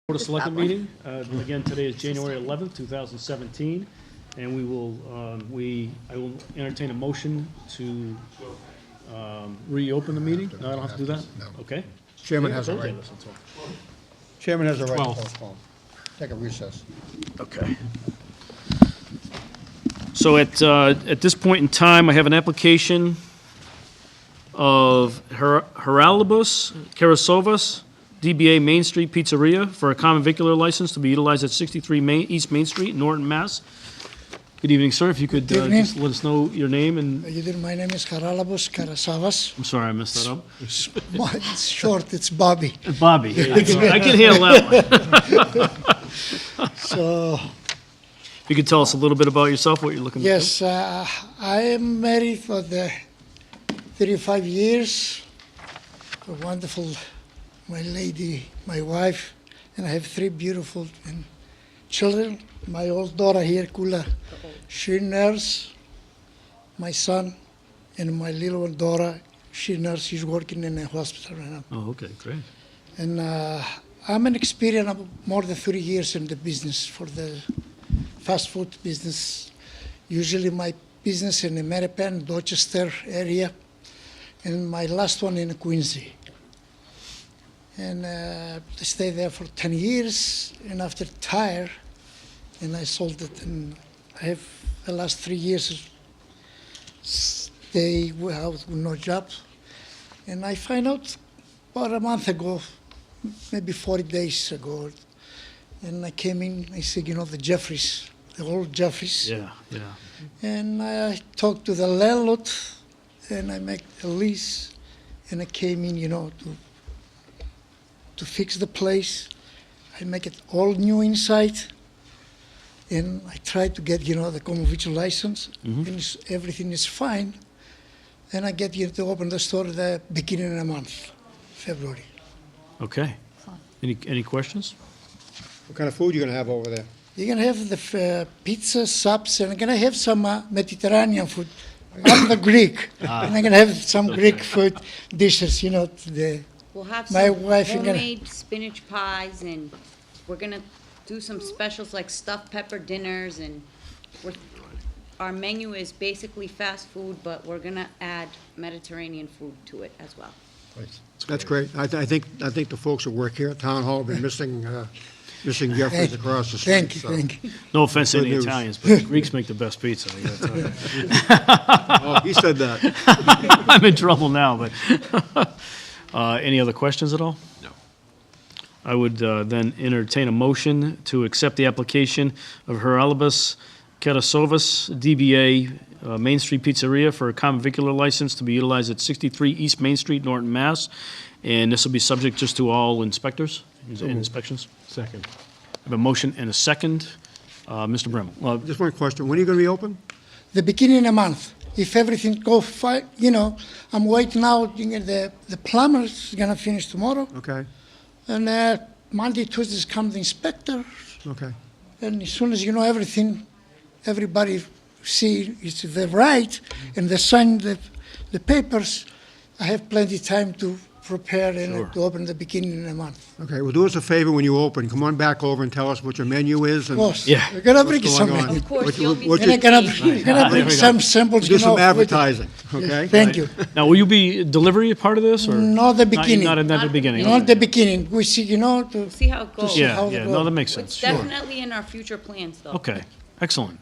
Board of Selectmen meeting. Again, today is January 11th, 2017, and I will entertain a motion to reopen the meeting. No, I don't have to do that? No. Okay. Chairman has a Okay, right. listen to him. Chairman has a right to 12. postpone. Take a recess. Okay. So at this point in time, I have an application of Heralibus Karasovas, DBA Main Street Pizzeria, for a common vicular license to be utilized at 63 East Main Street, Norton, Mass. Good evening, sir. If you could Good evening. just let us know your name and, My name is Haralabos Karasavas. I'm sorry I messed that up. It's short, it's Bobby. Bobby. I can handle that one. So, If you could tell us a little bit about yourself, what you're looking to do. yes, I am married for the 35 years. A wonderful, my lady, my wife, and I have 3 beautiful children. My old daughter here, Kula, she nurse. My son and my little daughter, she nurse. She's working in a hospital right now. Oh, okay, great. And I'm an experienced of more than 30 years in the business for the fast food business. Usually my business in American, Dorchester area, and my last one in Quincy. And I stayed there for 10 years, and after tired, and I sold it, and I have the last 3 years stay without no job. And I find out about a month ago, maybe 40 days ago, and I came in, I said, the Jeffries, the old Jeffries. Yeah, yeah. And I talked to the landlord, and I make a lease, and I came in, to fix the place. I make it all new inside, and I try to get, the common vital license, and everything is fine. And I get to open the store the beginning of the month, February. Okay. Any questions? What kind of food you gonna have over there? You're gonna have the pizza, subs, and I'm gonna have some Mediterranean food. I'm the Greek, and I'm gonna have some Greek food dishes. We'll have My some wife, you're gonna- homemade spinach pies, and we're gonna do some specials like stuffed pepper dinners, and our menu is basically fast food, but we're gonna add Mediterranean food to it as well. That's great. I think the folks that work here at Town Hall have been missing Jeffries across the street. Thank you. No offense to Good any news. Italians, but the Greeks make the best pizza. I gotta tell you. Oh, he said that. I'm in trouble now, but any other questions at all? No. I would then entertain a motion to accept the application of Heralibus Karasovas, DBA Main Street Pizzeria, for a common vicular license to be utilized at 63 East Main Street, Norton, Mass. And this will be subject just to all inspectors and inspections. Second. I have a motion and a second. Mr. Bremmel. Just one question. When are you gonna be open? The beginning of the month, if everything goes fine, I'm waiting now. The plumber's gonna finish tomorrow, Okay, and Monday, Tuesday comes the inspector, okay. and as soon as everything, everybody see it's the right, and they sign the papers, I have plenty of time to prepare and Sure. to open the beginning of the month. Okay, well, do us a favor when you open. Come on back over and tell us what your menu is Of and course, Yeah. we're gonna what's bring going some. on. Of course, What you- you'll be what And you- I'm gonna bring some samples, Do some with- advertising, okay? Thank you. Now, will you be delivery a part of this, or? Not the beginning. Not at the Not beginning? Not the beginning. We see, to See how it goes. see how Yeah, it yeah, goes. no, that makes sense, It's sure. definitely in our future plans, though. Okay, excellent.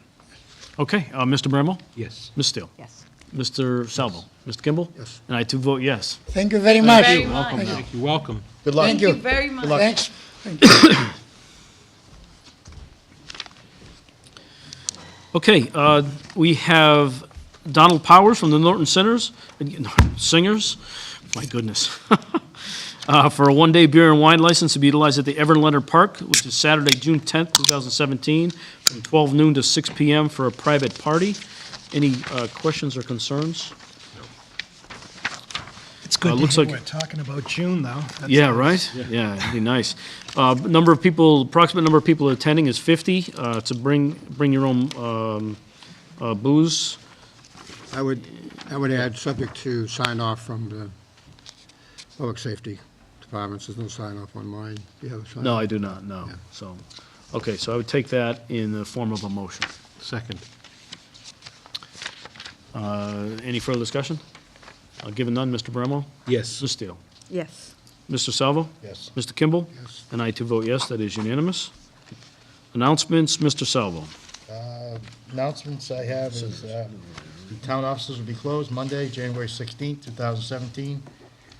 Okay, Mr. Bremmel? Yes. Ms. Steele? Yes. Mr. Salvo? Mr. Kimball? Yes. And I too vote yes. Thank you very much. Very much. You're welcome. Good luck. Thank Thank you. you very much. Thanks. Okay, we have Donald Powers from the Norton Singers, my goodness, for a one-day beer and wine license to be utilized at the Everett Leonard Park, which is Saturday, June 10th, 2017, from 12 noon to 6 p.m. for a private party. Any questions or concerns? It's good looks to like- hear we're talking about June, though. That's Yeah, nice. right? Yeah, it'd be nice. Approximate number of people attending is 50, to bring your own booze. I would add, subject to sign off from the public safety departments, there's no sign off on mine. You have a sign? No, I do not, no. Yeah. So, okay, so I would take that in the form of a motion. Second. Any further discussion? Given none, Mr. Bremo? Yes. Ms. Steele? Yes. Mr. Salvo? Yes. Mr. Kimball? Yes. And I too vote yes, that is unanimous. Announcements, Mr. Salvo. Announcements I have is the town offices will be closed Monday, January 16th, 2017,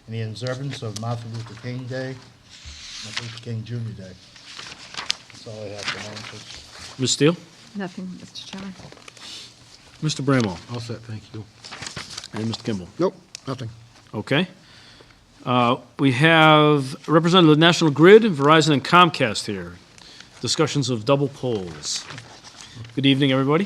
in the observance of Martin Luther King Day, Martin Luther King Jr. Day. That's all I have for announcements. Ms. Steele? Nothing, Mr. Chairman. Mr. Bramo? All set, thank you. And Mr. Kimball? Nope, nothing. Okay. We have Representative of the National Grid, Verizon, and Comcast here. Discussions of double polls. Good evening, everybody.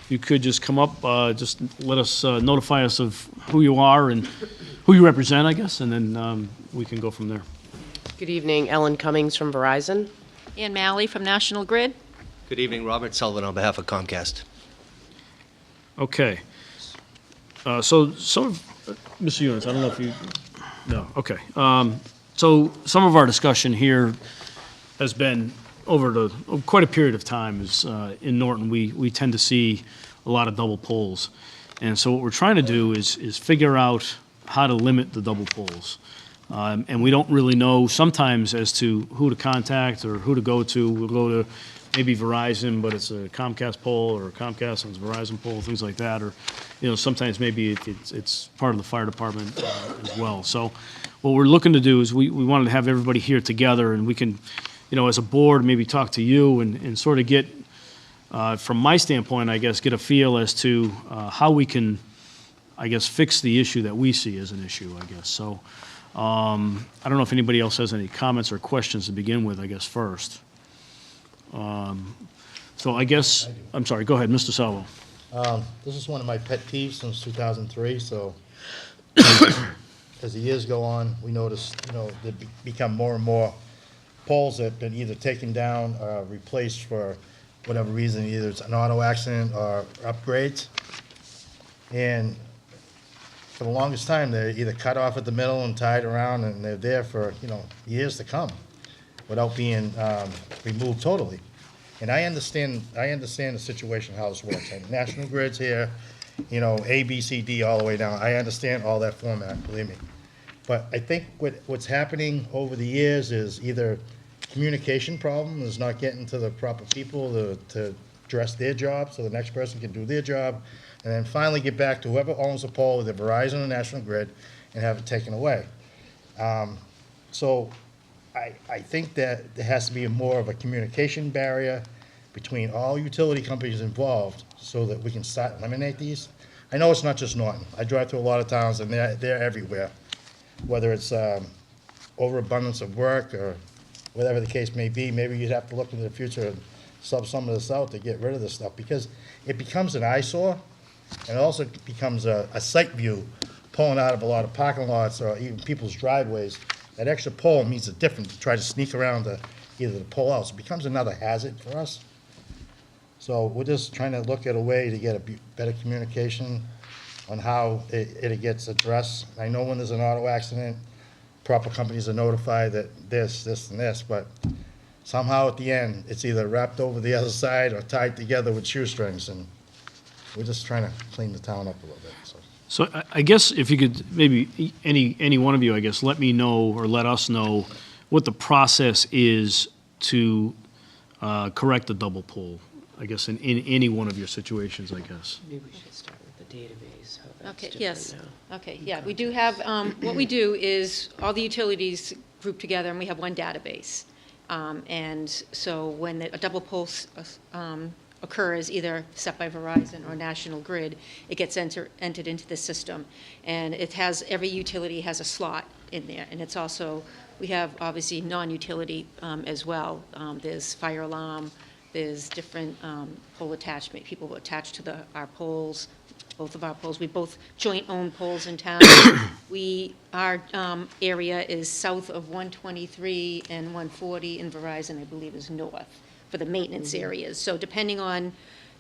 If you could just come up, just let us, notify us of who you are and who you represent, I guess, and then we can go from there. Good evening, Ellen Cummings from Verizon. Ann Malley from National Grid. Good evening, Robert Sullivan on behalf of Comcast. Okay. So some of, Mr. Eunice, I don't know if you, no, okay. So some of our discussion here has been over quite a period of time is, in Norton, we tend to see a lot of double polls. And so what we're trying to do is figure out how to limit the double polls. And we don't really know sometimes as to who to contact or who to go to. We'll go to maybe Verizon, but it's a Comcast poll, or Comcast and it's a Verizon poll, things like that. Or, sometimes maybe it's part of the fire department as well. So what we're looking to do is we wanted to have everybody here together, and we can, as a board, maybe talk to you and sort of get, from my standpoint, I guess, get a feel as to how we can, I guess, fix the issue that we see as an issue, I guess. So I don't know if anybody else has any comments or questions to begin with, I guess, first. So I guess, I'm sorry, go ahead, Mr. Salvo. This is one of my pet peeves since 2003, so as the years go on, we notice, there become more and more poles that have been either taken down or replaced for whatever reason, either it's an auto accident or upgrades. And for the longest time, they're either cut off at the middle and tied around, and they're there for, years to come without being removed totally. And I understand the situation, how this works. And National Grid's here, A, B, C, D, all the way down. I understand all that format, believe me. But I think what's happening over the years is either communication problem is not getting to the proper people to address their job so the next person can do their job, and then finally get back to whoever owns the pole, either Verizon or National Grid, and have it taken away. So I think that there has to be more of a communication barrier between all utility companies involved so that we can start eliminate these. I know it's not just Norton. I drive through a lot of towns, and they're everywhere, whether it's overabundance of work or whatever the case may be. Maybe you'd have to look into the future and sub some of this out to get rid of this stuff, because it becomes an eyesore, and it also becomes a sight view pulling out of a lot of parking lots or even people's driveways. That extra pole means a difference to try to sneak around to either the pole out. It becomes another hazard for us. So we're just trying to look at a way to get a better communication on how it gets addressed. I know when there's an auto accident, proper companies are notified that this, and this, but somehow at the end, it's either wrapped over the other side or tied together with shoestrings, and we're just trying to clean the town up a little bit, so. So I guess if you could, maybe any one of you, I guess, let me know or let us know what the process is to correct the double poll, I guess, in any one of your situations, I guess. Maybe we should start with the database, how that's Okay, different yes. now. Okay, yeah, we do have, what we do is all the utilities group together and we have one database. And so when a double poll occurs, either set by Verizon or National Grid, it gets entered into the system. And it has, every utility has a slot in there. And it's also, we have obviously non-utility as well. There's fire alarm, there's different pole attachment, people attached to our poles, both of our poles. We both joint own poles in town. Our area is south of 123 and 140, and Verizon, I believe, is north for the maintenance areas. So depending on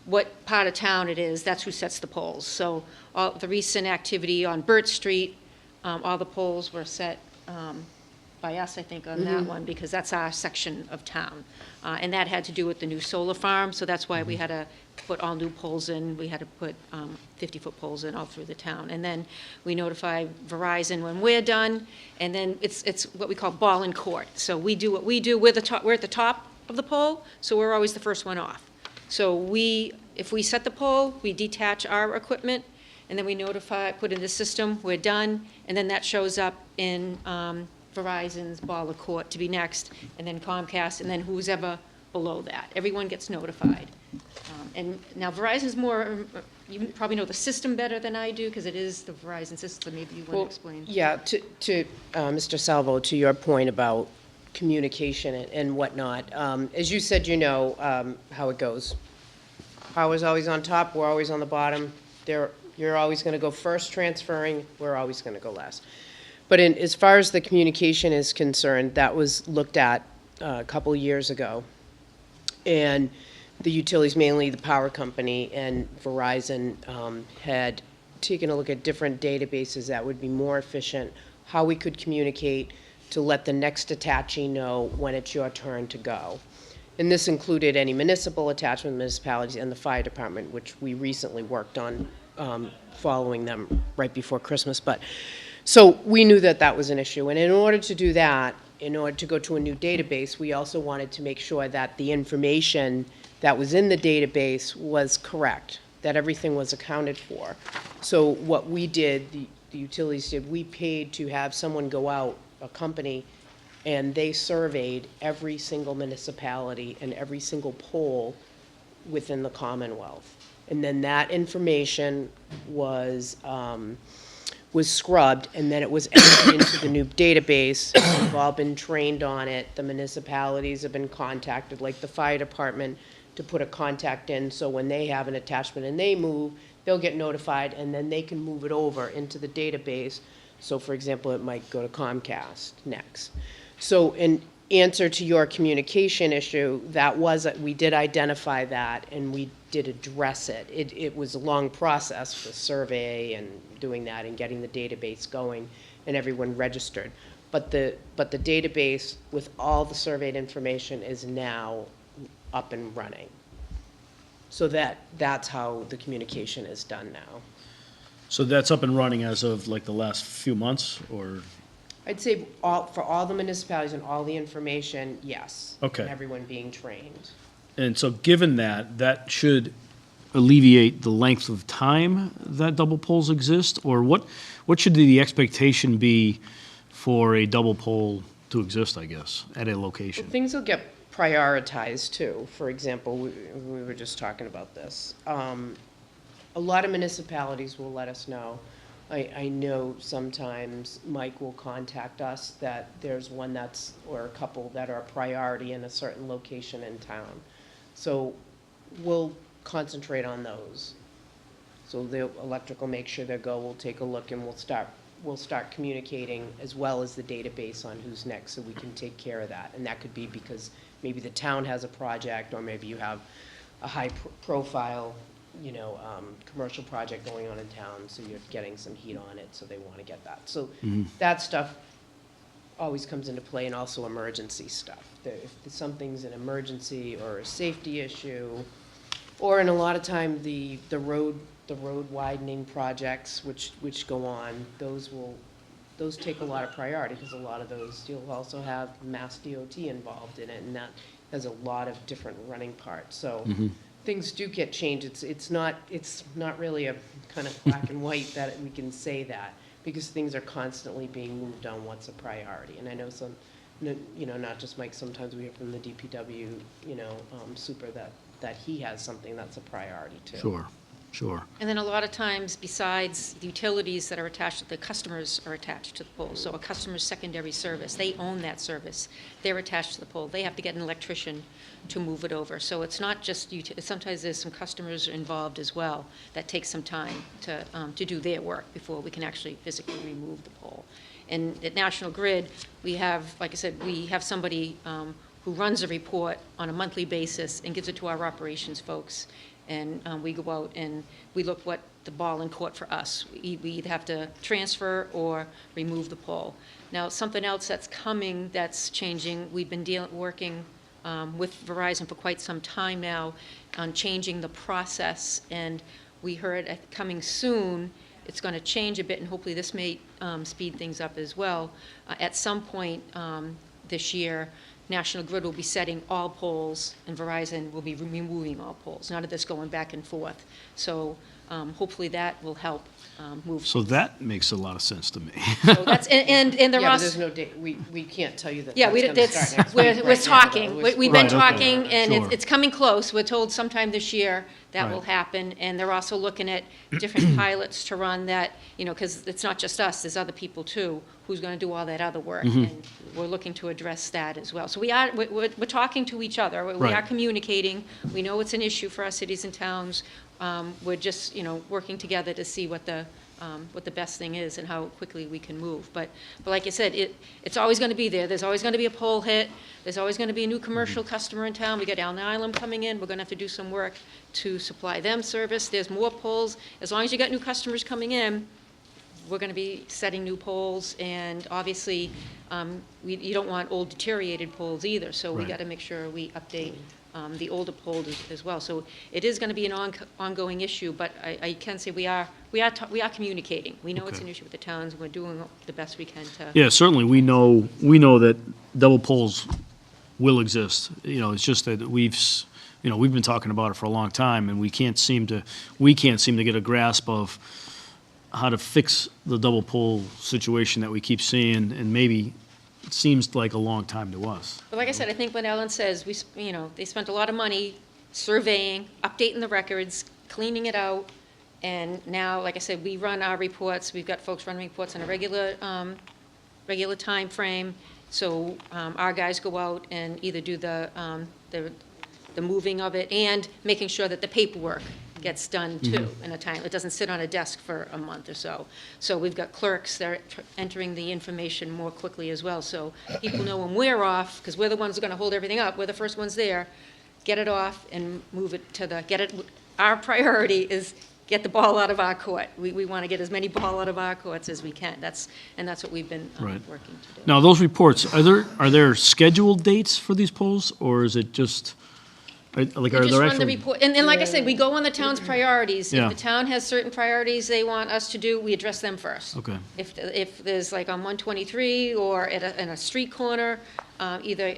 what part of town it is, that's who sets the poles. So all the recent activity on Burt Street, all the poles were set by us, I think, on that one, because that's our section of town. And that had to do with the new solar farm, so that's why we had to put all new poles in. We had to put 50-foot poles in all through the town. And then we notify Verizon when we're done, and then it's what we call ball in court. So we do what we do, we're at the top of the pole, so we're always the first one off. So if we set the pole, we detach our equipment, and then we notify, put in the system, we're done, and then that shows up in Verizon's ball of court to be next, and then Comcast, and then who's ever below that. Everyone gets notified. And now Verizon's more, you probably know the system better than I do, because it is the Verizon system. Maybe you want to explain. Yeah, to Mr. Salvo, to your point about communication and whatnot, as you said, you know how it goes. Power's always on top, we're always on the bottom. You're always going to go first transferring, we're always going to go last. But as far as the communication is concerned, that was looked at a couple years ago. And the utilities, mainly the power company and Verizon, had taken a look at different databases that would be more efficient, how we could communicate to let the next attachee know when it's your turn to go. And this included any municipal attachment, municipalities, and the fire department, which we recently worked on following them right before Christmas. But so we knew that that was an issue. And in order to do that, in order to go to a new database, we also wanted to make sure that the information that was in the database was correct, that everything was accounted for. So what we did, the utilities did, we paid to have someone go out, a company, and they surveyed every single municipality and every single pole within the Commonwealth. And then that information was scrubbed, and then it was entered into the new database. We've all been trained on it. The municipalities have been contacted, like the fire department, to put a contact in, so when they have an attachment and they move, they'll get notified, and then they can move it over into the database. So, for example, it might go to Comcast next. So in answer to your communication issue, we did identify that, and we did address it. It was a long process, the survey and doing that and getting the database going and everyone registered. But the database with all the surveyed information is now up and running. So that's how the communication is done now. So that's up and running as of like the last few months, or? I'd say for all the municipalities and all the information, yes. Okay. And everyone being trained. And so given that, that should alleviate the length of time that double poles exist? Or what should the expectation be for a double pole to exist, I guess, at a location? Well, things will get prioritized too. For example, we were just talking about this. A lot of municipalities will let us know. I know sometimes Mike will contact us that there's one or a couple that are a priority in a certain location in town. So we'll concentrate on those. So the electric will make sure they go, we'll take a look, and we'll start communicating as well as the database on who's next, so we can take care of that. And that could be because maybe the town has a project, or maybe you have a high profile commercial project going on in town, so you're getting some heat on it, so they want to get that. So that stuff always comes into play, and also emergency stuff. If something's an emergency or a safety issue, or in a lot of time the road widening projects which go on, those take a lot of priority, because a lot of those, you'll also have Mass DOT involved in it, and that has a lot of different running parts. So things do get changed. It's not really a kind of black and white that we can say that, because things are constantly being moved on what's a priority. And I know some, not just Mike, sometimes we hear from the DPW, super that he has something that's a priority too. Sure. And then a lot of times, besides the utilities that are attached, the customers are attached to the pole. So a customer's secondary service, they own that service. They're attached to the pole. They have to get an electrician to move it over. So it's not just sometimes there's some customers involved as well that take some time to do their work before we can actually physically remove the pole. And at National Grid, we have, like I said, we have somebody who runs a report on a monthly basis and gives it to our operations folks. and we go out and we look what the ball in court for us. We either have to transfer or remove the pole. Now, something else that's coming, that's changing, we've been working with Verizon for quite some time now on changing the process, and we heard coming soon, it's going to change a bit, and hopefully this may speed things up as well. At some point this year, National Grid will be setting all poles, and Verizon will be removing all poles, none of this going back and forth. So hopefully that will help move. So that makes a lot of sense to me. So that's, and there Yeah, are. but there's no date, we can't tell you that Yeah, that's gonna start next week we're right now, talking, though. we've been Right, okay. talking, and Sure. it's coming close. We're told sometime this year that will Right. happen, and they're also looking at different pilots to run that, because it's not just us, there's other people too, who's gonna do all that other work, Mm-hmm. and we're looking to address that as well. So we're talking to each other, we are Right. communicating, we know it's an issue for our cities and towns. We're just, working together to see what the best thing is and how quickly we can move. But like I said, it's always going to be there. There's always going to be a pole hit. There's always going to be a new commercial customer in town. We got Allen Island coming in. We're going to have to do some work to supply them service. There's more poles. As long as you got new customers coming in, we're going to be setting new poles. And obviously, you don't want old deteriorated poles either. So we Right. got to make sure we update the older poles as well. So it is going to be an ongoing issue, but I can say we are communicating. We know it's Okay. an issue with the towns, and we're doing the best we can to. Yeah, certainly, we know that double poles will exist. It's just that we've been talking about it for a long time, and we can't seem to get a grasp of how to fix the double pole situation that we keep seeing, and maybe it seems like a long time to us. But like I said, I think what Ellen says, they spent a lot of money surveying, updating the records, cleaning it out, and now, like I said, we run our reports. We've got folks running reports on a regular time frame. So our guys go out and either do the moving of it and making sure that the paperwork gets done too in a time. It doesn't sit on a desk for a month or so. So we've got clerks that are entering the information more quickly as well. So people know when we're off, because we're the ones who are going to hold everything up. We're the first ones there. Get it off and move it to our priority is get the ball out of our court. We want to get as many ball out of our courts as we can. That's what we've been Right. working to do. Now, those reports, are there scheduled dates for these polls, or is it just, are We there just run the actually? report, and like I said, we go on the town's priorities. Yeah. If the town has certain priorities they want us to do, we address them first. Okay. If there's like on 123 or in a street corner, either,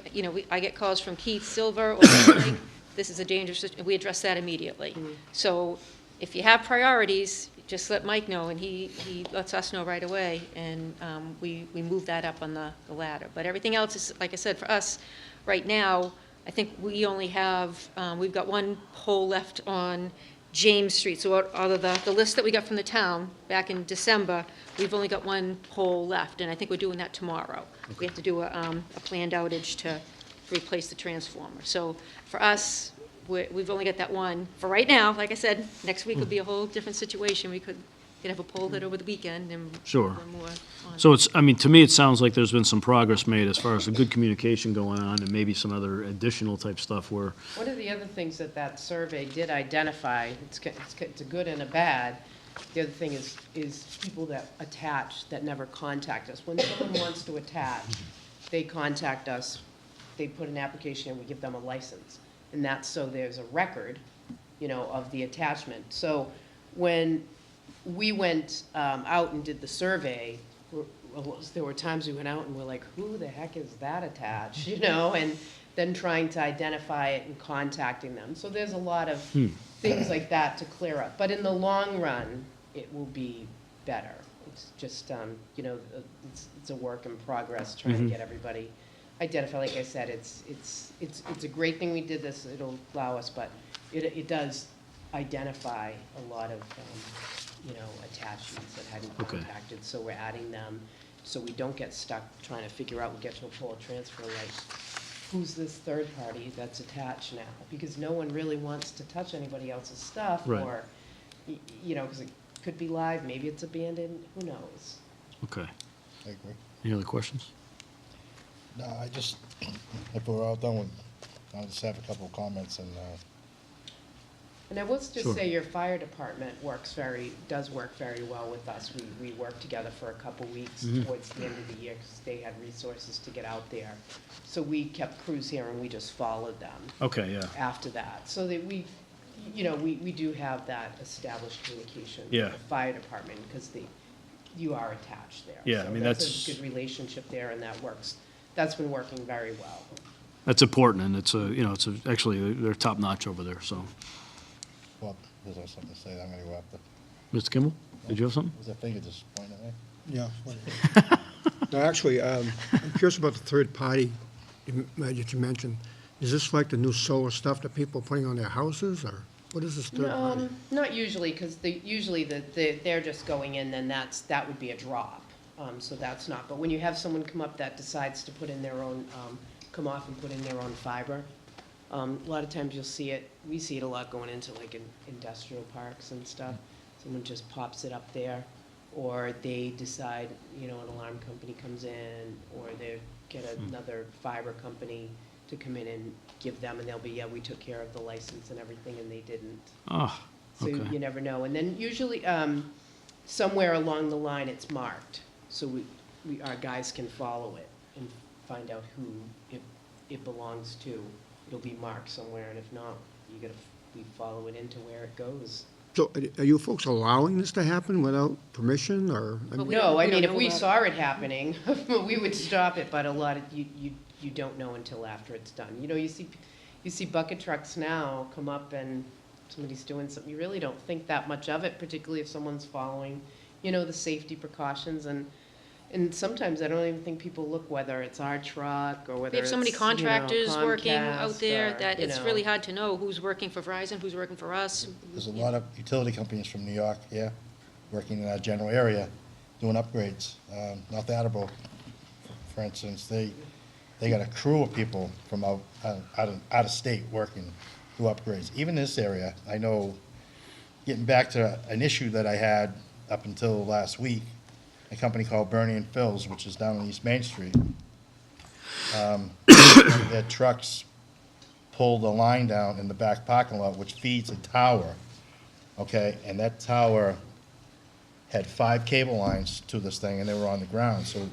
I get calls from Keith Silver or Mike, this is a dangerous, we address that immediately. So if you have priorities, just let Mike know, and he lets us know right away, and we move that up on the ladder. But everything else is, like I said, for us, right now, I think we only have, we've got one pole left on James Street. So out of the list that we got from the town back in December, we've only got one pole left, and I think we're doing that tomorrow. We have to do a planned outage to replace the transformer. So for us, we've only got that one for right now. Like I said, next week will be a whole different situation. We could have a pole hit over the weekend and Sure. more on. So to me, it sounds like there's been some progress made as far as a good communication going on, and maybe some other additional type stuff where, One of the other things that survey did identify, it's a good and a bad, the other thing is people that attach that never contact us. When someone wants to attach, they contact us, they put an application in, we give them a license. And that's so there's a record, of the attachment. So when we went out and did the survey, there were times we went out and we're like, who the heck is that attached, and then trying to identify it and contacting them. So there's a lot of things like that to clear up. But in the long run, it will be better. It's just, it's a work in progress, trying to get everybody identified. Like I said, it's a great thing we did this, it'll allow us, but it does identify a lot of, attachments that hadn't been Okay. contacted, so we're adding them, so we don't get stuck trying to figure out, we get to a pole transfer, like, who's this third party that's attached now? Because no one really wants to touch anybody else's stuff, Right. or, because it could be live, maybe it's abandoned, who knows? okay. I agree. Any other questions? No, if we're all done with, I'll just have a couple of comments, and And I will just Sure. say your fire department does work very well with us. We worked together for a couple weeks towards the end of the year because they had resources to get out there. So we kept crews here and we just followed them Okay, yeah. after that. So that we do have that established communication Yeah. with the fire department because you are attached there. Yeah, I So mean, that's a good relationship there and that works. That's been working very well. That's important, and actually, they're top-notch over there, so. Well, there's also something to say, I'm gonna go after. Mr. Kimball, did you have something? Was that finger just pointing at me? Yeah. No, actually, I'm curious about the third party that you mentioned. Is this like the new solar stuff that people are putting on their houses, or what is this third party? Not usually, because they're just going in, then that would be a drop. So that's not, but when you have someone come up that decides to put in their own, come off and put in their own fiber, a lot of times you'll see it, we see it a lot going into like in industrial parks and stuff. Someone just pops it up there, or they decide, an alarm company comes in, or they get another fiber company to come in and give them, and they'll be, yeah, we took care of the license and everything, and they didn't. Oh, So okay. you never know. And then usually, somewhere along the line, it's marked. So our guys can follow it and find out who it belongs to. It'll be marked somewhere, and if not, we follow it into where it goes. So are you folks allowing this to happen without permission, or? I But mean, we No, don't- I we mean, don't if know we about it. saw it happening, we would stop it, but a lot of, you don't know until after it's done. You see bucket trucks now come up and somebody's doing something, you really don't think that much of it, particularly if someone's following, the safety precautions, and sometimes I don't even think people look whether it's our truck or whether We have so many it's, contractors working out Comcast there or, that it's really hard to know who's working for Verizon, who's working for us. There's a lot of utility companies from New York here, working in our general area, doing upgrades. North Attleboro, for instance, they got a crew of people from out of state working, do upgrades. Even this area, I know, getting back to an issue that I had up until last week, a company called Bernie and Phil's, which is down on East Main Street. Their trucks pulled a line down in the back parking lot, which feeds a tower, okay? And that tower had 5 cable lines to this thing, and they were on the ground. So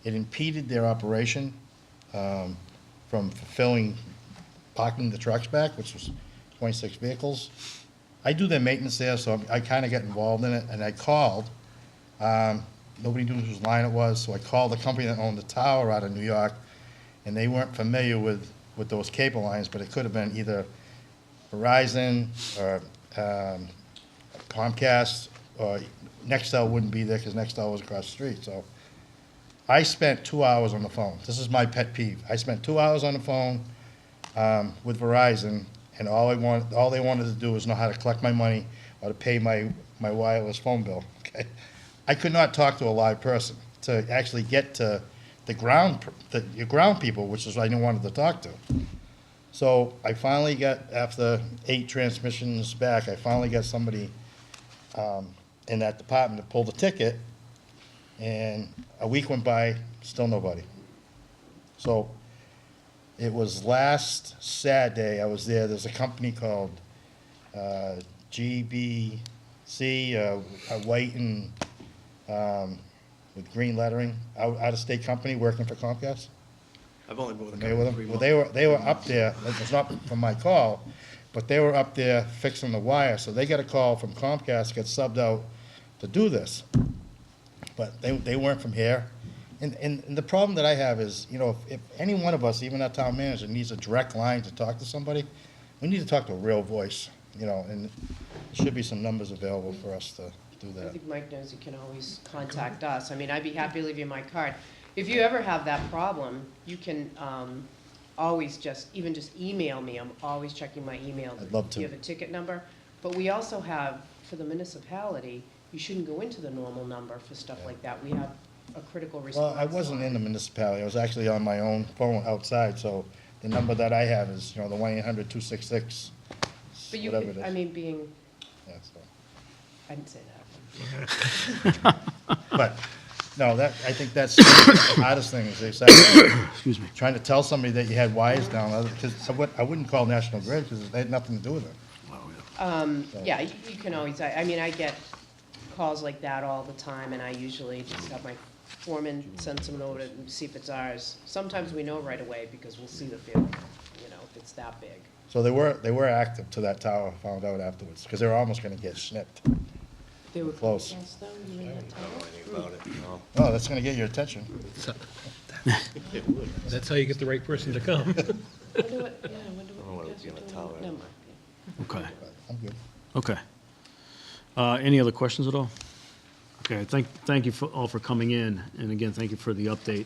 it impeded their operation from parking the trucks back, which was 26 vehicles. I do their maintenance there, so I kind of get involved in it, and I called. Nobody knew whose line it was, so I called the company that owned the tower out of New York, and they weren't familiar with those cable lines, but it could have been either Verizon or Comcast, or Nextel wouldn't be there because Nextel was across the street. So I spent 2 hours on the phone. This is my pet peeve. I spent 2 hours on the phone with Verizon, and all they wanted to do was know how to collect my money or to pay my wireless phone bill. Okay, I could not talk to a live person to actually get to your ground people, which is what I wanted to talk to. So I finally got, after 8 transmissions back, I finally got somebody in that department to pull the ticket, and a week went by, still nobody. So it was last Saturday, I was there, there's a company called GBC, white and with green lettering, out-of-state company working for Comcast. I've only been with the Familiar company with 3 them? months. Well, they were up there, it was not from my call, but they were up there fixing the wire, so they got a call from Comcast, got subbed out to do this. But they weren't from here. And the problem that I have is, if any one of us, even our town manager, needs a direct line to talk to somebody, we need to talk to a real voice, and there should be some numbers available for us to do I that. think Mike knows you can always contact us. I mean, I'd be happy to leave you my card. If you ever have that problem, you can always just email me. I'm always checking my email. I'd love to. You have a ticket number. But we also have, for the municipality, you shouldn't go into the normal number for stuff like that. We have a critical response Well, I wasn't in line. the municipality, I was actually on my own phone outside, so the number that I have is, the 1-800-266, But you whatever could, it I is. mean, being, Yeah, so. I didn't say that. But, no, I think that's the hardest thing, is exactly Excuse me. trying to tell somebody that you had wires down, because I wouldn't call National Grid, because it had nothing to do with it. Yeah, you can always, I mean, I get calls like that all the time, and I usually just have my foreman send someone over to see if it's ours. Sometimes we know right away because we'll see the field, you know, if it's that big. So they were active to that tower, found out afterwards, because they were almost gonna get snipped. They were Close. yes, though, you mean that tower? About it, no. Oh, that's gonna get your attention. That's how you get the right person to come. Wonder what, yeah, I wonder Oh, what it you would guys be are on a doing. tower. Never mind. Okay, I'm good. okay. Any other questions at all? Okay, thank you all for coming in, and again, thank you for the update.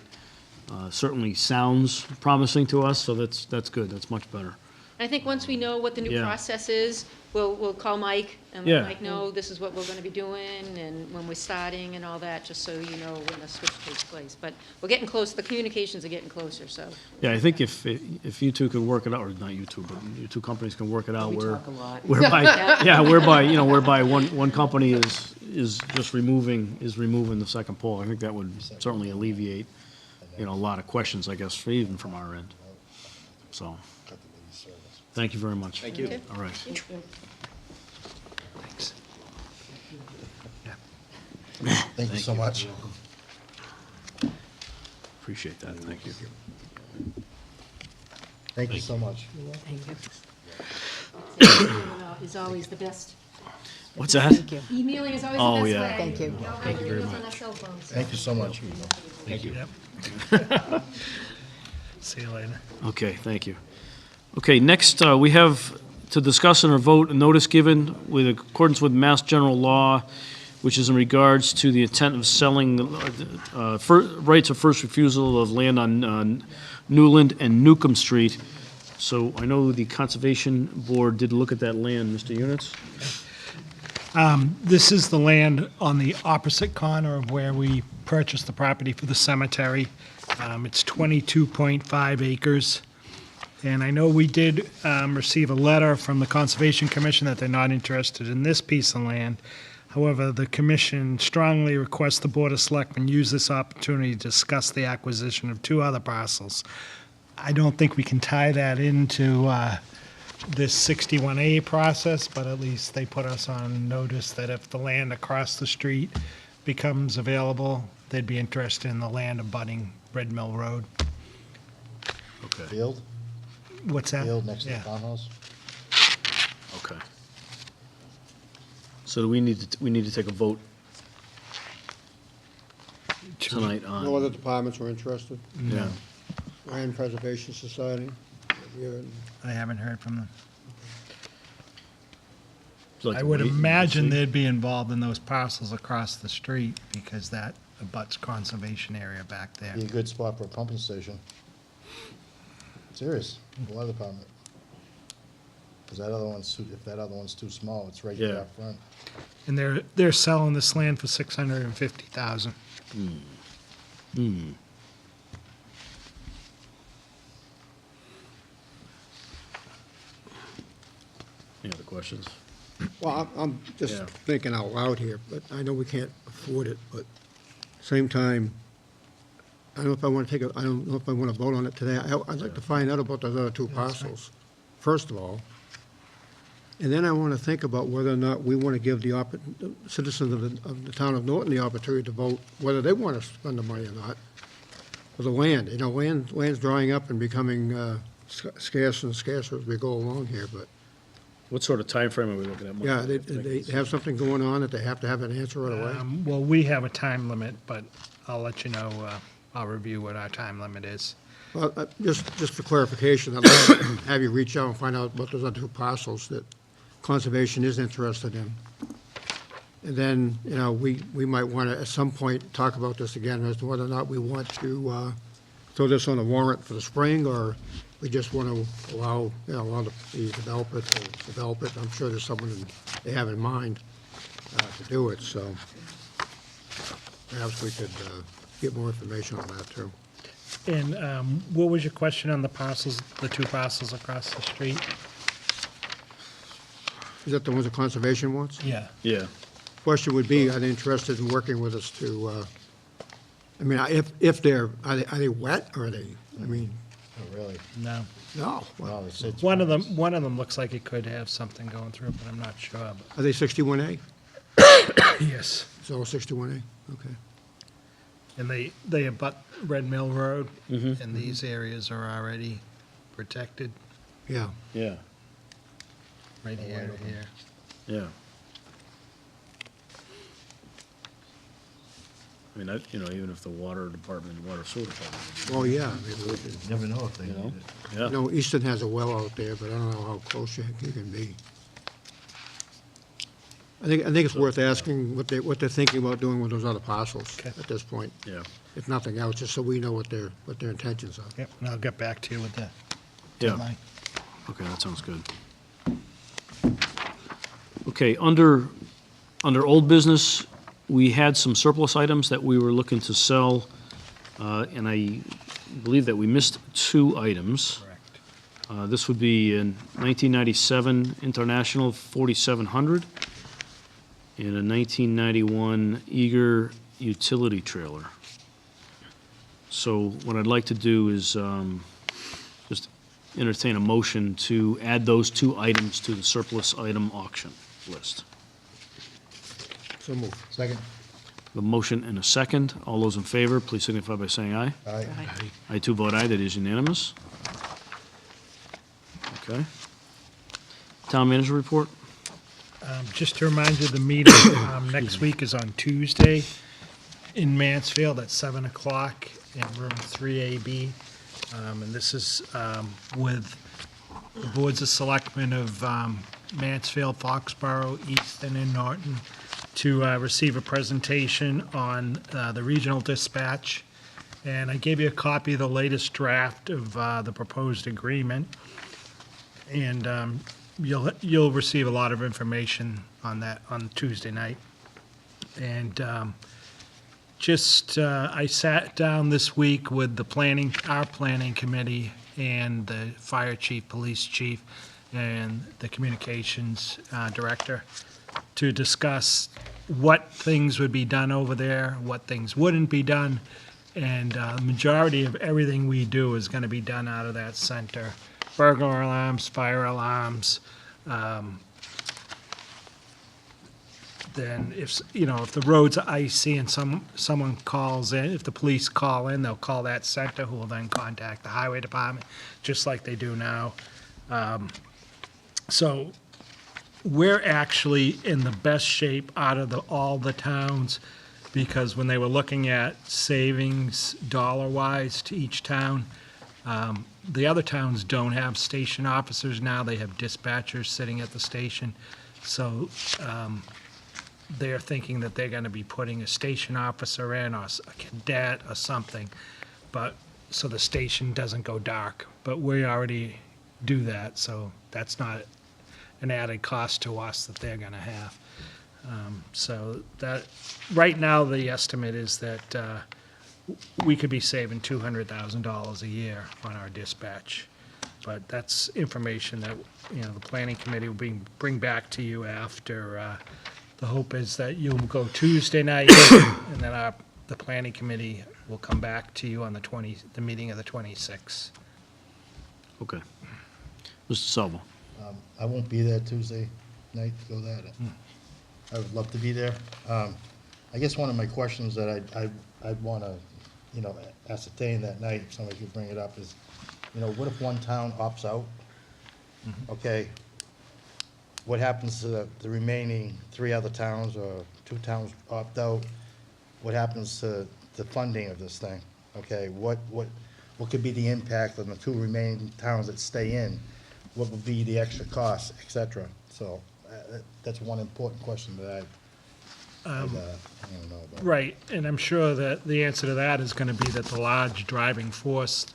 Certainly sounds promising to us, so that's good, that's much better. I think once we know what the new Yeah. process is, we'll call Mike and Yeah. let Mike know this is what we're gonna be doing and when we're starting and all that, just so you know when the switch takes place. But we're getting close, the communications are getting closer, so. Yeah, I think if you two could work it out, or not you two, but you two companies can work it out We where, talk a lot. whereby, yeah, whereby one company is just removing the second pole. I think that would certainly alleviate, a lot of questions, I guess, even from our end. So, thank you very much. Thank you. All right. Thank you so much. Appreciate that, thank you. Thank you so much. Is always the best. What's that? Emailing is always Oh, the best yeah. way. Thank you. Thank you very much. On our cell phones. Thank you so much. Thank you. See you later. Okay, thank you. Okay, next, we have to discuss and or vote a notice given with accordance with Mass General Law, which is in regards to the intent of selling rights of first refusal of land on Newland and Newcomb Street. So I know the Conservation Board did look at that land, Mr. Units? This is the land on the opposite corner of where we purchased the property for the cemetery. It's 22.5 acres. And I know we did receive a letter from the Conservation Commission that they're not interested in this piece of land. However, the commission strongly requests the Board of Selectmen use this opportunity to discuss the acquisition of two other parcels. I don't think we can tie that into this 61A process, but at least they put us on notice that if the land across the street becomes available, they'd be interested in the land abutting Red Mill Road. Okay, Field, What's that? field next to the Yeah. farmhouse. okay. So do we need to take a vote tonight on? No other departments were interested? Yeah. Land Preservation Society? I haven't heard from them. Would you like I to would wait and imagine see? they'd be involved in those parcels across the street because that abuts conservation area back there. Be a good spot for a pumping station. Serious, water department. Because if that other one's too small, it's right Yeah. there up front. And they're selling this land for $650,000. Any other questions? Well, I'm just Yeah. thinking out loud here, but I know we can't afford it, but same time, I don't know if I want to I don't know if I want to vote on it today. I'd like to find out about those other two parcels, first of all. And then I want to think about whether or not we want to give the citizens of the town of Norton the opportunity to vote whether they want to spend the money or not for the land. You know, land's drying up and becoming scarce and scarcer as we go along here, but What sort of time frame are we looking at? Mike? yeah, they have something going on that they have to have an answer right away. Well, we have a time limit, but I'll let you know, I'll review what our time limit is. Well, just for clarification, I'd like to have you reach out and find out what those other two parcels that Conservation is interested in. And then, you know, we might want to, at some point, talk about this again as to whether or not we want to throw this on a warrant for the spring, or we just want to allow the developer to develop it. I'm sure there's someone they have in mind to do it, so perhaps we could get more information on that, too. And what was your question on the parcels, the two parcels across the street? Is that the ones that Conservation wants? Yeah. Yeah. Question would be, are they interested in working with us to, I mean, if they're, are they wet, or are they, I mean, Oh, really? No. No. Well, Well, it's One of them looks like it could have something going through, but I'm not sure. are they 61A? Yes. It's all 61A? Okay. And they abut Red Mill Road, and these areas are already protected, Yeah. Yeah, right here to here. yeah. I mean, even if the water department, water sewer department, Well, yeah. Maybe we could- Never know if they you need know? it. Yeah. I know Easton has a well out there, but I don't know how close you can be. I think it's worth asking what they're thinking about doing with those other parcels Okay. at this point, Yeah, if nothing else, just so we know what their intentions are. Yep, and I'll get back to you with the yeah. deadline. Okay, that sounds good. Okay, under old business, we had some surplus items that we were looking to sell, and I believe that we missed 2 items. Correct. This would be in 1997 International 4700 and a 1991 Eager utility trailer. So what I'd like to do is just entertain a motion to add those 2 items to the surplus item auction list. So move. Second? The motion and a second. All those in favor, please signify by saying aye. Aye. I too vote aye, that is unanimous. Okay. Town manager report? Just to remind you, the meeting next week is on Tuesday in Mansfield at 7 o'clock in room 3AB. And this is with the boards of selectmen of Mansfield, Foxborough, Easton, and Norton to receive a presentation on the regional dispatch. And I gave you a copy of the latest draft of the proposed agreement. And you'll receive a lot of information on that on Tuesday night. And I sat down this week with our planning committee and the fire chief, police chief, and the communications director to discuss what things would be done over there, what things wouldn't be done. And the majority of everything we do is going to be done out of that center. Burglar alarms, fire alarms. Then if the roads are icy and someone calls in, if the police call in, they'll call that center, who will then contact the highway department, just like they do now. So we're actually in the best shape out of all the towns, because when they were looking at savings dollar-wise to each town, the other towns don't have station officers now. They have dispatchers sitting at the station. So they're thinking that they're going to be putting a station officer in, or a cadet or something, so the station doesn't go dark. But we already do that, so that's not an added cost to us that they're going to have. So that, right now, the estimate is that we could be saving $200,000 a year on our dispatch. But that's information that, the planning committee will bring back to you after. The hope is that you'll go Tuesday night, and then the planning committee will come back to you on the meeting of the 26th. Okay. Mr. Salvo? I won't be there Tuesday night to go that. I would love to be there. I guess one of my questions that I'd want to, ascertain that night, if somebody could bring it up, is, what if one town opts out? Okay, what happens to the remaining 3 other towns, or 2 towns opt out? What happens to the funding of this thing? Okay, what could be the impact on the 2 remaining towns that stay in? What would be the extra costs, et cetera? So that's one important question that I don't know about. Right, and I'm sure that the answer to that is going to be that the large driving force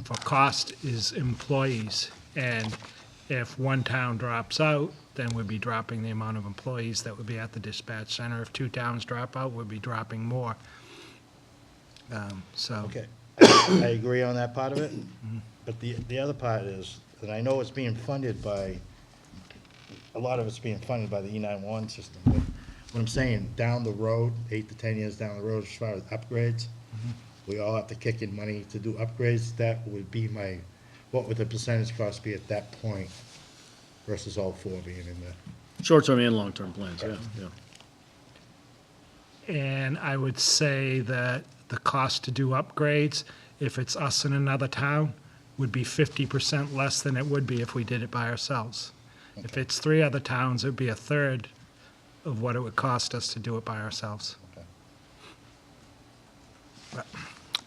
for cost is employees. And if one town drops out, then we'd be dropping the amount of employees that would be at the dispatch center. If 2 towns drop out, we'd be dropping more. Okay, I agree on that part of it, but the other part is, and I know it's being funded by, a lot of it's being funded by the E911 system, but what I'm saying, down the road, 8 to 10 years down the road, as far as upgrades, we all have to kick in money to do upgrades. That would be my what would the percentage cost be at that point versus all four being in there? Short-term and long-term plans, yeah, yeah. And I would say that the cost to do upgrades, if it's us in another town, would be 50% less than it would be if we did it by ourselves. If it's 3 other towns, it would be a third of what it would cost us to do it by ourselves.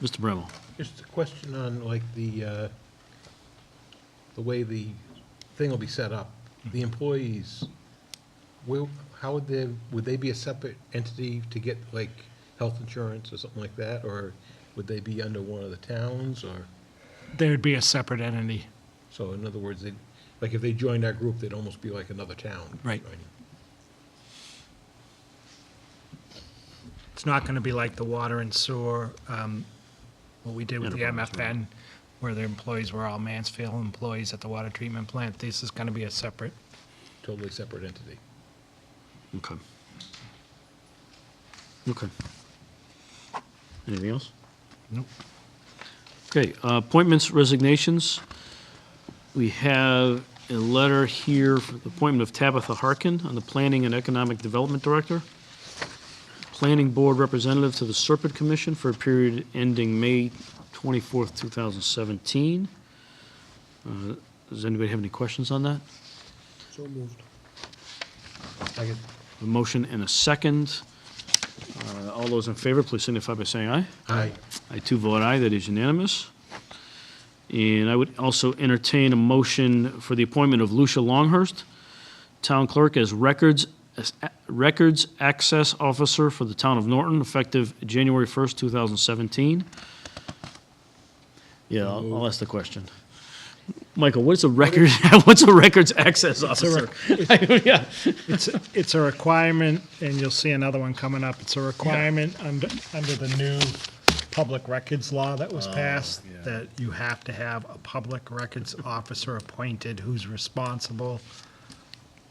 Mr. Bremmel? Just a question on like the way the thing will be set up. The employees, how would they be a separate entity to get like health insurance or something like that? Or would they be under one of the towns or? There would be a separate entity. So in other words, like if they joined our group, they'd almost be like another town. Right. It's not going to be like the water and sewer, what we did with the Enterprise, right. MFN, where the employees were all Mansfield employees at the water treatment plant. This is going to be a separate. Totally separate entity. Okay. Okay. Anything else? Nope. Okay, appointments, resignations. We have a letter here for the appointment of Tabitha Harkin on the Planning and Economic Development Director. Planning Board Representative to the Serpent Commission for a period ending May 24th, 2017. Does anybody have any questions on that? So moved. Second. A motion and a second. All those in favor, please signify by saying aye. Aye. I too vote aye, that is unanimous. And I would also entertain a motion for the appointment of Lucia Longhurst, Town Clerk, as Records Access Officer for the Town of Norton, effective January 1st, 2017. Yeah, I'll ask the question. Michael, what's a records access officer? Yeah. It's a requirement, and you'll see another one coming up. It's a requirement under the new public records law that was passed, that you have to have a public records officer appointed who's responsible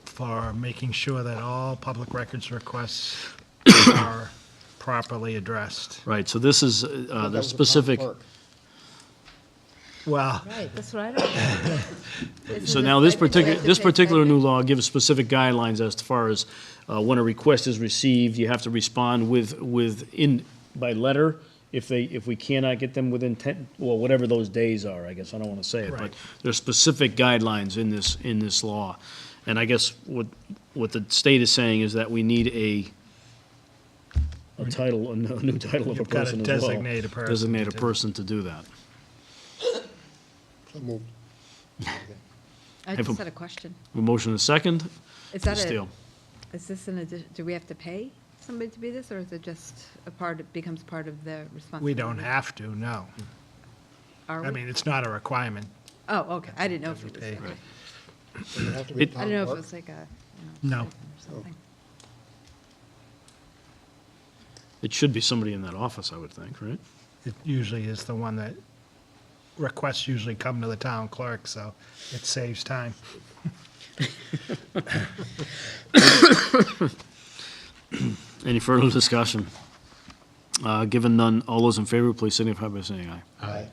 for making sure that all public records requests are properly addressed. Right, so this is the specific, Well, Right, that's what I don't know. so now this particular new law gives specific guidelines as far as when a request is received, you have to respond by letter. If we cannot get them within 10, well, whatever those days are, I guess, I don't want to say it, but Right. there's specific guidelines in this law. And I guess what the state is saying is that we need a title, a new title of a You've got to person as well. designate a person Designate a to- person to do that. So moved. I Have just a- had a question. A motion and a second. Is that Ms. Steele. is this an addition, do we have to pay somebody to be this, or is it just becomes part of the responsibility? we don't have to, no. Are I we? mean, it's not a requirement. Oh, okay, I didn't know if it was, Pay. okay. Does it have to be It- I town didn't know if it clerk? was like a, No. stipend or something. It should be somebody in that office, I would think, right? It usually is the one that, requests usually come to the town clerk, so it saves time. Any further discussion? Given none, all those in favor, please signify by saying aye. Aye.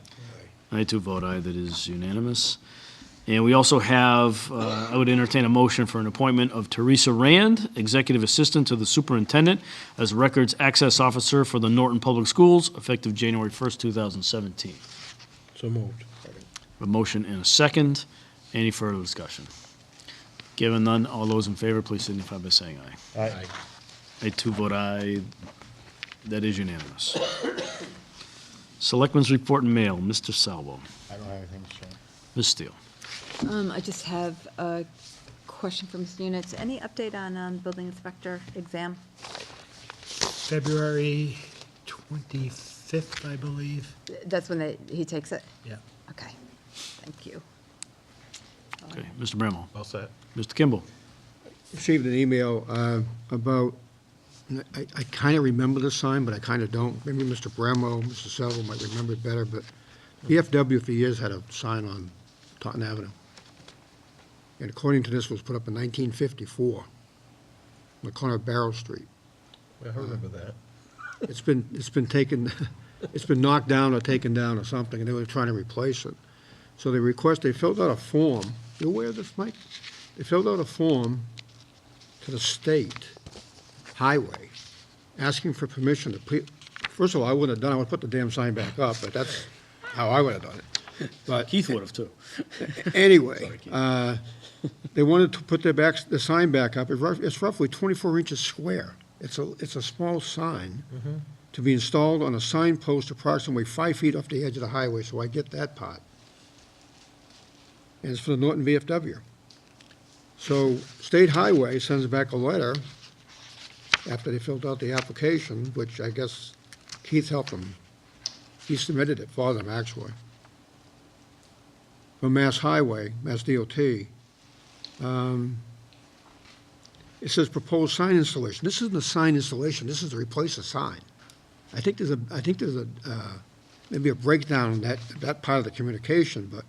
I too vote aye, that is unanimous. And we also have, I would entertain a motion for an appointment of Teresa Rand, Executive Assistant to the Superintendent, as Records Access Officer for the Norton Public Schools, effective January 1st, 2017. So moved. A motion and a second. Any further discussion? Given none, all those in favor, please signify by saying aye. Aye. I too vote aye. That is unanimous. Selectmen's report and mail, Mr. Salvo. I don't have anything to show. Ms. Steele. I just have a question for Ms. Units. Any update on building inspector exam? February 25th, I believe. That's when he takes it? Yeah. Okay, thank you. Okay, Mr. Bramwell. All set. Mr. Kimball. Received an email about, I kind of remember this sign, but I kind of don't. Maybe Mr. Bramo, Mr. Selva might remember it better, but VFW for years had a sign on Taunton Avenue. And according to this, was put up in 1954 on the corner of Barrow Street. I remember that. It's been taken, it's been knocked down or taken down or something, and they were trying to replace it. So they filled out a form. You aware of this, Mike? They filled out a form to the state highway, asking for permission to, first of all, I wouldn't have done it, I would put the damn sign back up, but that's how I would have done it. But Keith would have too. anyway, they wanted to put the sign back up. It's roughly 24 inches square. It's a small sign to be installed on a signpost approximately 5 feet off the edge of the highway, so I get that part. And it's for the Norton VFW. So State Highway sends back a letter after they filled out the application, which I guess Keith helped them. He submitted it for them, actually. From Mass Highway, Mass DOT. It says proposed sign installation. This isn't a sign installation, this is to replace a sign. I think there's maybe a breakdown in that part of the communication, but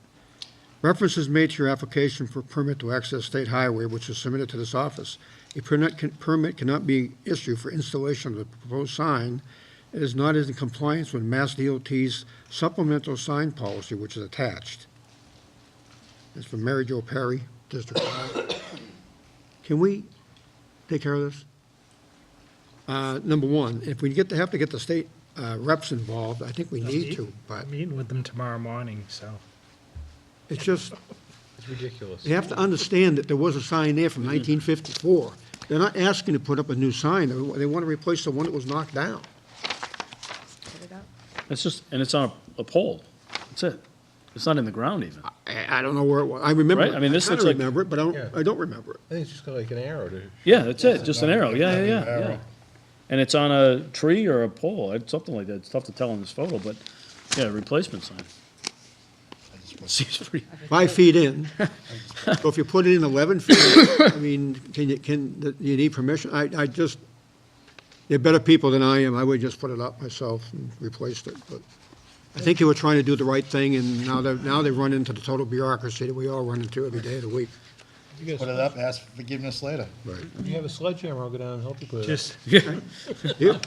reference is made to your application for permit to access State Highway, which is submitted to this office. A permit cannot be issued for installation of the proposed sign. It is not in compliance with Mass DOT's supplemental sign policy, which is attached. It's from Mary Jo Perry, District 5. Can we take care of this? Number one, if we have to get the state reps involved, I think we need to, but I'm meeting with them tomorrow morning, so. it's just, It's ridiculous. you have to understand that there was a sign there from 1954. They're not asking to put up a new sign, they want to replace the one that was knocked down. It's just, and it's on a pole. That's it. It's not in the ground even. I don't know where it was, I remember Right, it, I mean, this I looks kinda like- remember it, but Yeah. I don't remember it. I think it's just got like an arrow to, Yeah, that's it, just an arrow, yeah. Arrow. And it's on a tree or a pole, it's something like that. It's tough to tell in this photo, but, yeah, replacement sign. Seems pretty, 5 feet in, so if you put it in 11 feet, I mean, you need permission? I just, they're better people than I am, I would just put it up myself and replaced it, but I think they were trying to do the right thing, and now they run into the total bureaucracy that we all run into every day of the week. you Put it up, ask for forgiveness later. you have a sledgehammer, I'll go down and help you put it up. Just, Yeah.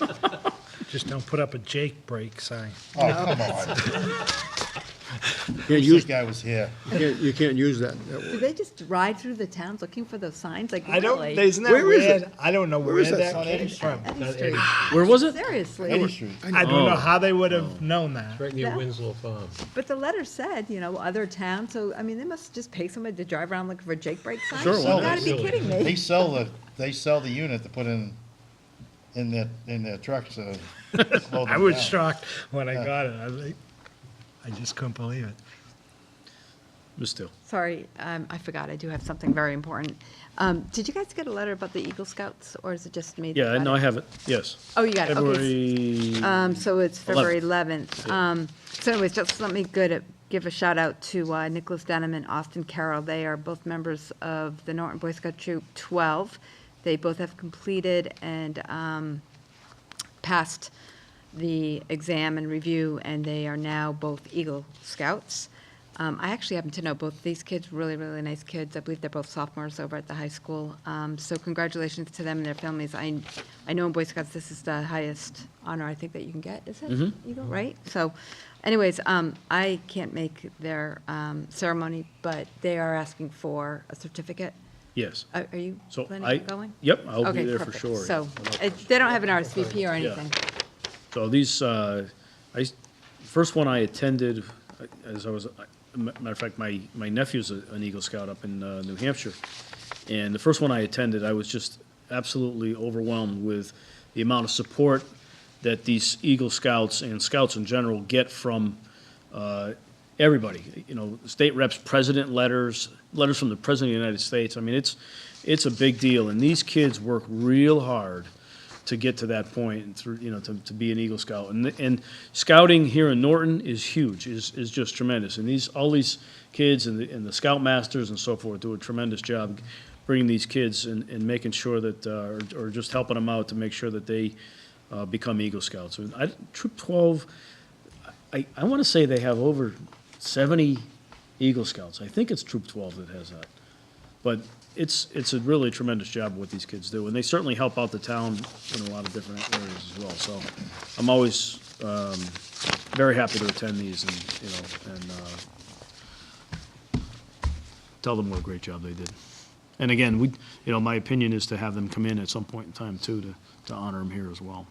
just don't put up a Jake break sign. Oh, come on. Can't Wish use, that guy was here. you can't use that. Do they just ride through the towns looking for those signs? Like, I don't, really? isn't that Where is weird? it? I don't know Where where is that that sign? came Eddie from. Eddie Not Street. Eddie. where was it? Seriously. Eddie Street. I don't know how they would have known that. It's right near Yeah. Winslow Farm. But the letter said, other towns, so, I mean, they must just pay somebody to drive around looking for Jake break signs? Sure, You why gotta be not? kidding They me. sell the unit to put in their trucks. I was shocked when I got it. I was like, I just couldn't believe it. Ms. Steele. Sorry, I forgot, I do have something very important. Did you guys get a letter about the Eagle Scouts, or is it just me? that Yeah, got no, it? I have it, yes. Oh, you got it, okay. February, So it's February 11th. So anyways, just let me give a shout out to Nicholas Denham and Austin Carroll. They are both members of the Norton Boy Scout Troop 12. They both have completed and passed the exam and review, and they are now both Eagle Scouts. I actually happen to know both these kids, really, really nice kids. I believe they're both sophomores over at the high school. So congratulations to them and their families. I know in Boy Scouts, this is the highest honor I think that you can get, is it? Eagle, right? So anyways, I can't make their ceremony, but they are asking for a certificate. yes. Are you So planning I, on going? yep, I'll be Okay, there for perfect. sure. So they don't have an RSVP or anything. So these, first one I attended, as I was, matter of fact, my nephew's an Eagle Scout up in New Hampshire. And the first one I attended, I was just absolutely overwhelmed with the amount of support that these Eagle Scouts and Scouts in general get from everybody. State reps, president letters from the President of the United States. I mean, it's a big deal. And these kids work real hard to get to that point and through, to be an Eagle Scout. And scouting here in Norton is huge, is just tremendous. And all these kids and the Scoutmasters and so forth do a tremendous job bringing these kids and making sure that, or just helping them out to make sure that they become Eagle Scouts. Troop 12, I want to say they have over 70 Eagle Scouts. I think it's Troop 12 that has that. But it's a really tremendous job what these kids do, and they certainly help out the town in a lot of different areas as well. So I'm always very happy to attend these, and tell them what a great job they did. And again, my opinion is to have them come in at some point in time, too, to honor them here as well.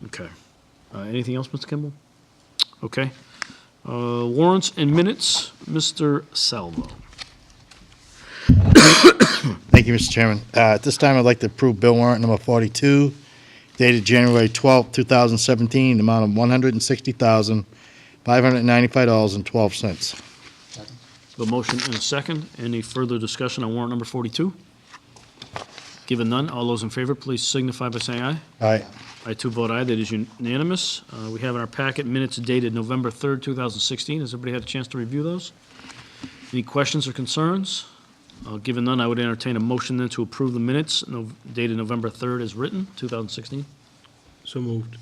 Okay. Anything else, Mr. Kimball? Okay. Warrants and minutes, Mr. Salvo. Thank you, Mr. Chairman. At this time, I'd like to approve bill warrant number 42, dated January 12, 2017, the amount of $160,595.12. A motion and a second. Any further discussion on warrant number 42? Given none, all those in favor, please signify by saying aye. Aye. I too vote aye. That is unanimous. We have in our packet minutes dated November 3rd, 2016. Has everybody had a chance to review those? Any questions or concerns? Given none, I would entertain a motion then to approve the minutes dated November 3rd as written, 2016. So moved.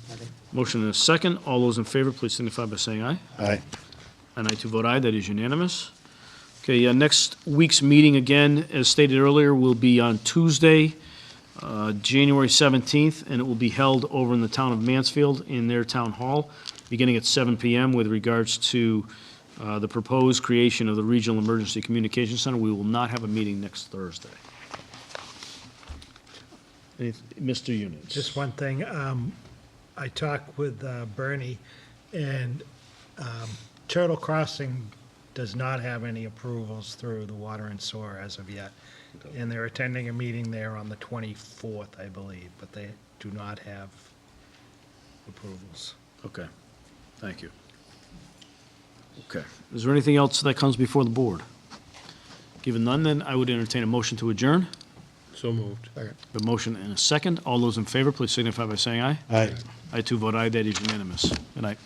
Motion and a second. All those in favor, please signify by saying aye. Aye. And I too vote aye. That is unanimous. Okay, next week's meeting, again, as stated earlier, will be on Tuesday, January 17th, and it will be held over in the town of Mansfield in their town hall, beginning at 7 p.m. with regards to the proposed creation of the Regional Emergency Communication Center. We will not have a meeting next Thursday. Mr. Units. Just one thing, I talked with Bernie, and Turtle Crossing does not have any approvals through the water and sewer as of yet. And they're attending a meeting there on the 24th, I believe, but they do not have approvals. Okay, thank you. Okay, is there anything else that comes before the board? Given none, then, I would entertain a motion to adjourn. So moved. A motion and a second. All those in favor, please signify by saying aye. Aye. I too vote aye. That is unanimous. Good night.